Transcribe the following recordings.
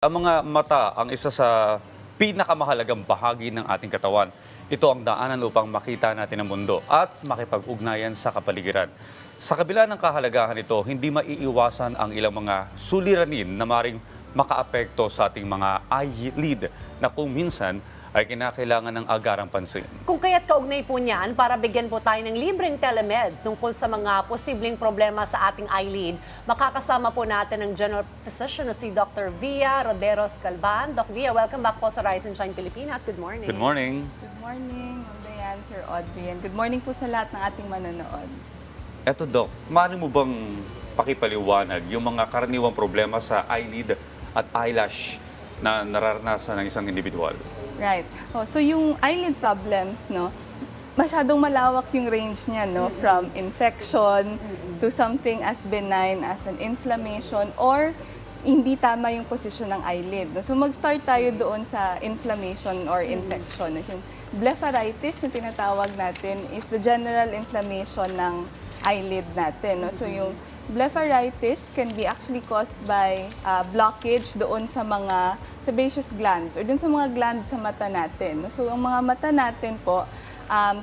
Ang mga mata ang isa sa pinakamahalagang bahagi ng ating katawan. Ito ang daanan upang makita natin ang mundo at makipag-ugnayan sa kapaligiran. Sa kabila ng kahalagahan nito, hindi maiiwasan ang ilang mga suliranin na maring makaapekto sa ating mga eyelid na kung minsan ay kinakailangan ng agarang pansin. Kung kaya't kaugnay po niyan, para bigyan po tayo ng libreng telemed tungkol sa mga posibleng problema sa ating eyelid, makakasama po natin ang General Physician na si Dr. Via Roderos Calban. Doc Via, welcome back po sa Rise and Shine Pilipinas. Good morning. Good morning. Good morning, Ma'am Diane, Sir Audrey, and good morning po sa lahat ng ating manonood. Eto Doc, maaari mo bang pakipaliwanag yung mga karaniwang problema sa eyelid at eyelash na nararanasan ng isang individual? Right. So yung eyelid problems, no, masyadong malawak yung range niya, no, from infection to something as benign as an inflammation or hindi tama yung posisyon ng eyelid. No? So mag-start tayo doon sa inflammation or infection. Yung blepharitis na tinatawag natin is the general inflammation ng eyelid natin. No? So yung blepharitis can be actually caused by blockage doon sa mga sebaceous glands or doon sa mga glands sa mata natin. No? So ang mga mata natin po,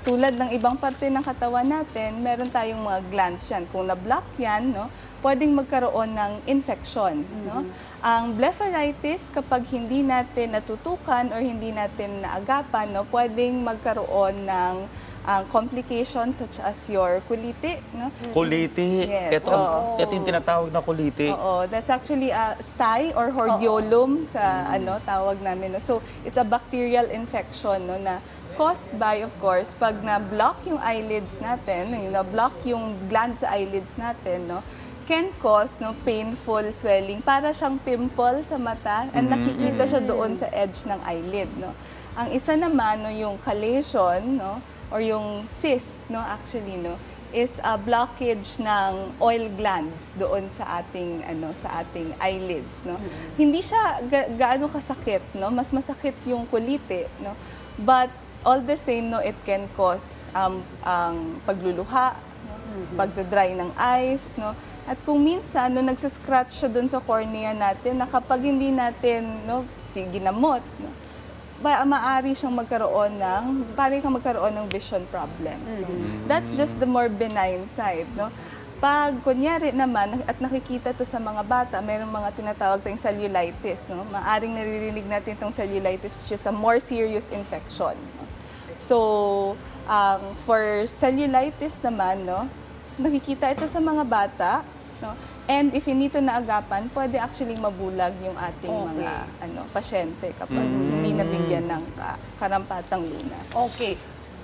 tulad ng ibang parte ng katawan natin, meron tayong mga glands yan. Kung na-block yan, no, pwedeng magkaroon ng infection. No? Ang blepharitis, kapag hindi natin natutukan or hindi natin naagapan, no, pwedeng magkaroon ng complications such as your kuliti. No? Kuliti. Yes. Ito yung tinatawag na kuliti. Oo, that's actually a stye or hordeolum sa tawag namin. No? So, it's a bacterial infection, no, na caused by, of course, pag na-block yung eyelids natin, na-block yung gland sa eyelids natin, no, can cause painful swelling. Para siyang pimple sa mata and nakikita siya doon sa edge ng eyelid. No? Ang isa naman, no, yung chalation, no, or yung cyst, no, actually, no, is a blockage ng oil glands doon sa ating eyelids, no. Hindi siya gaano kasakit, no. Mas masakit yung kuliti, no. But all the same, no, it can cause ang pagluluha, no, pagdadry ng eyes, no. At kung minsan, no, nagsascratch siya doon sa cornea natin, na kapag hindi natin, no, ginamot, no, maaari siyang magkaroon ng vision problems. So, that's just the more benign side, no? Pag kunyari naman at nakikita to sa mga bata, mayroong mga tinatawag tayong cellulitis, no? Maaring naririnig natin itong cellulitis, which is a more serious infection. No? So, for cellulitis naman, no, nakikita ito sa mga bata, no? And if hindi ito naagapan, pwede actually mabulag yung ating mga pasyente kapag hindi nabigyan ng karampatang lunas. Okay.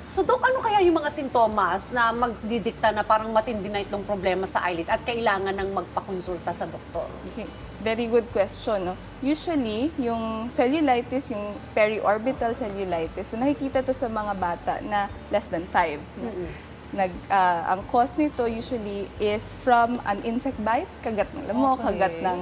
So, Doc, ano kaya yung mga sintomas na magdidikta na parang matindi na itong problema sa eyelid at kailangan ng magpakonsulta sa doktor? Okay. Very good question. No? Usually, yung cellulitis, yung periorbital cellulitis, so nakikita to sa mga bata na less than 5. No? Ang cause nito usually is from an insect bite, kagat ng lamok, kagat ng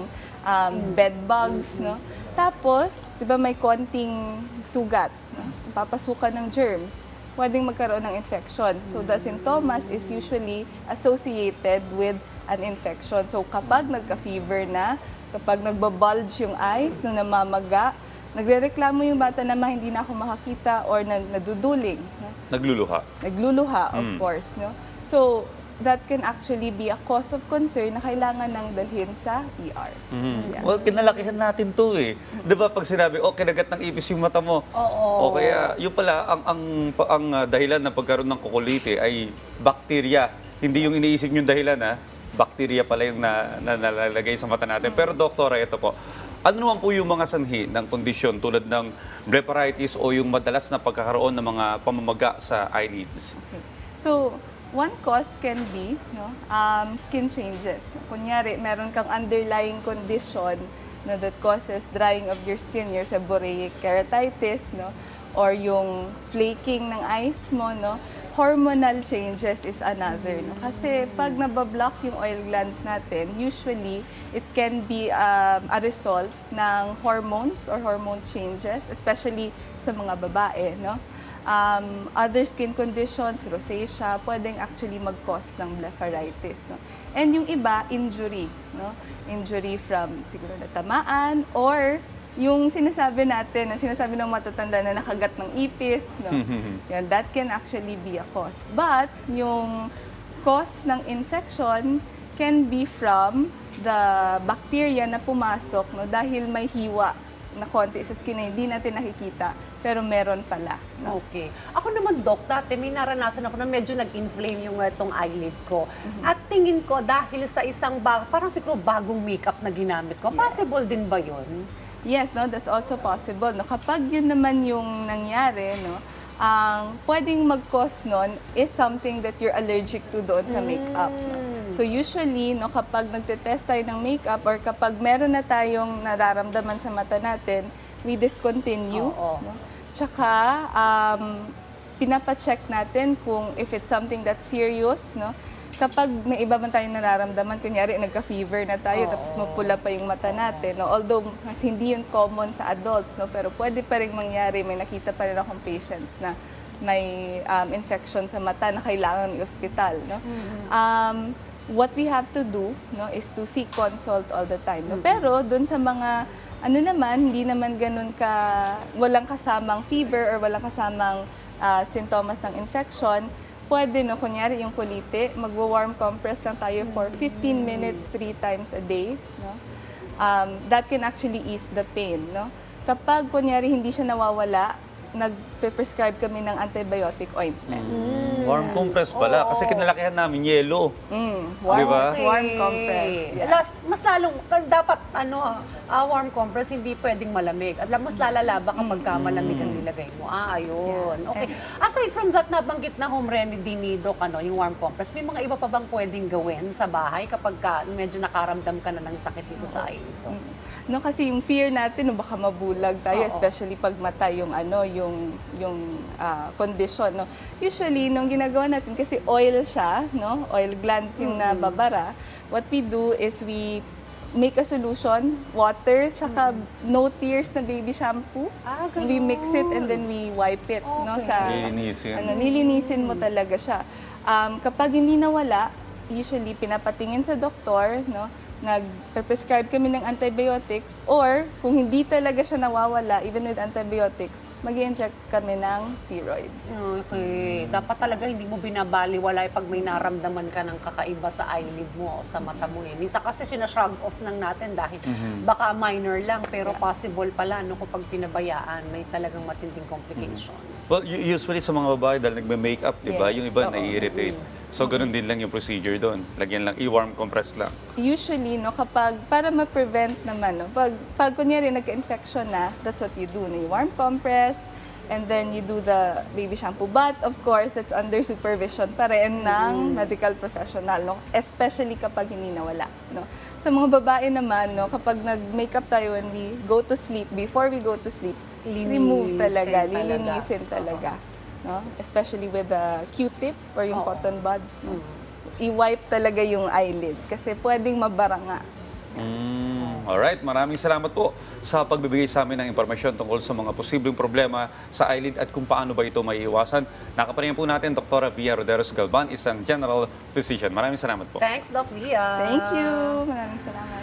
bed bugs, no? Tapos, 'di ba may konting sugat, no? Papasukan ng germs, pwedeng magkaroon ng infection. So the symptoms is usually associated with an infection. So kapag nagka-fever na, kapag nagba-bulge yung eyes, no, namamaga, nagrereklamo yung bata na hindi na ako makakita or naduduling. No? Nagluluha, of course. No? So, that can actually be a cause of concern na kailangan nang dalhin sa ER. Yeah. Well, kinalakihan natin to eh. Di ba pag sinabi, kinagat ng ipis yung mata mo. Oo. O kaya, yun pala, ang dahilan ng pagkaroon ng kukuliti ay bakterya. Hindi yung iniisip yung dahilan, ha? Bakterya pala yung nalalagay sa mata natin. Pero doktora, ito po. Ano naman po yung mga sanhi ng kondisyon tulad ng blepharitis o yung madalas na pagkakaroon ng mga pamamaga sa eyelids? Okay. So, one cause can be skin changes. Kunyari, meron kang underlying condition that causes drying of your skin, your seborrheic keratitis, no? Or yung flaking ng eyes mo, no? Hormonal changes is another. No? Kasi pag nabablock yung oil glands natin, usually it can be a result ng hormones or hormone changes, especially sa mga babae. No? Other skin conditions, rosacea, pwedeng actually mag-cause ng blepharitis. No? And yung iba, injury. No? Injury from siguro natamaan or yung sinasabi natin, na sinasabi ng matatanda na nakagat ng ipis, no? Yan, that can actually be a cause. But yung cause ng infection can be from the bacteria na pumasok, no? Dahil may hiwa na konti sa skin na hindi natin nakikita, pero meron pala. No? Okay. Ako naman, Doc, dati may naranasan ako na medyo nag-inflame yung itong eyelid ko. At tingin ko, dahil sa isang parang siguro bagong makeup na ginamit ko, possible din ba yun? Yes, no, that's also possible. No, kapag yun naman yung nangyari, no, ang pwedeng mag-cause nun is something that you're allergic to doon sa makeup. No? So usually, no, kapag nagte-test tayo ng makeup or kapag meron na tayong nararamdaman sa mata natin, we discontinue. Oo. No? Tsaka, pinapacheck natin kung if it's something that's serious, no? Kapag may iba man tayong nararamdaman, kunyari nagka-fever na tayo, tapos mapula pa yung mata natin, no? Although mas hindi yun common sa adults, no? Pero pwede pa rin mangyari, may nakita pa rin akong patients na may infection sa mata na kailangan i-hospital. No? What we have to do, no, is to seek consult all the time. No? Pero dun sa mga ano naman, hindi naman ganun walang kasamang fever or walang kasamang sintomas ng infection, pwede, no, kunyari yung kulite, magwa-warm compress lang tayo for 15 minutes 3 times a day. No? That can actually ease the pain. No? Kapag, kunyari, hindi siya nawawala, nagpe-prescribe kami ng antibiotic ointment. Warm compress pala. Kasi kinalakihan namin yelo. Di ba? Warm compress. Yeah. Mas lalong, dapat warm compress, hindi pwedeng malamig. At mas lalala ba kapag malamig ang nilagay mo. Ayun. Yeah. Okay. Aside from that, nabanggit na home remedy ni Doc, yung warm compress, may mga iba pa bang pwedeng gawin sa bahay kapag medyo nakaramdam ka na ng sakit dito sa eyelid ito? No, kasi yung fear natin, no, baka mabulag tayo, Oo. especially pag mata yung condition. No. Usually, nung ginagawa natin, kasi oil siya, no, oil glands yung nababara, what we do is we make a solution, water, tsaka no tears na baby shampoo. Ganun. We mix it and then we wipe it. No, Okay. sa, Lilinisin. nilinisin mo talaga siya. Kapag hindi nawala, usually pinapatingin sa doktor, no, nag-prescribe kami ng antibiotics, or kung hindi talaga siya nawawala, even with antibiotics, mag-inject kami ng steroids. Okay. Dapat talaga hindi mo binabaliwala pag may naramdaman ka ng kakaiba sa eyelid mo o sa mata mo. Minsan kasi sinashrug off lang natin dahil baka minor lang, pero possible pala kapag pinabayaan, may talagang matinding complication. Well, usually sa mga babae, dahil nagme-makeup, di ba? Yes, Yung iba oo. nai-irritate. So, ganun din lang yung procedure doon. Lagyan lang, i-warm compress lang. Usually, no, kapag, para ma-prevent naman, no, pag kunyari nagka-infection na, that's what you do. No? You warm compress, and then you do the baby shampoo. But, of course, that's under supervision pa rin ng medical professional, no? Especially kapag hindi nawala. No? Sa mga babae naman, no, kapag nag-makeup tayo when we go to sleep, before we go to sleep, remove talaga, lilinisin talaga. No? Especially with the Q-tip or yung cotton buds. No? I-wipe talaga yung eyelid kasi pwedeng mabara nga. Alright, maraming salamat po sa pagbibigay sa amin ng impormasyon tungkol sa mga posibleng problema sa eyelid at kung paano ba ito maiiwasan. Nakapalingan po natin, Dr. Via Roderos Galban, isang general physician. Maraming salamat po. Thanks, Doc Via. Thank you. Maraming salamat.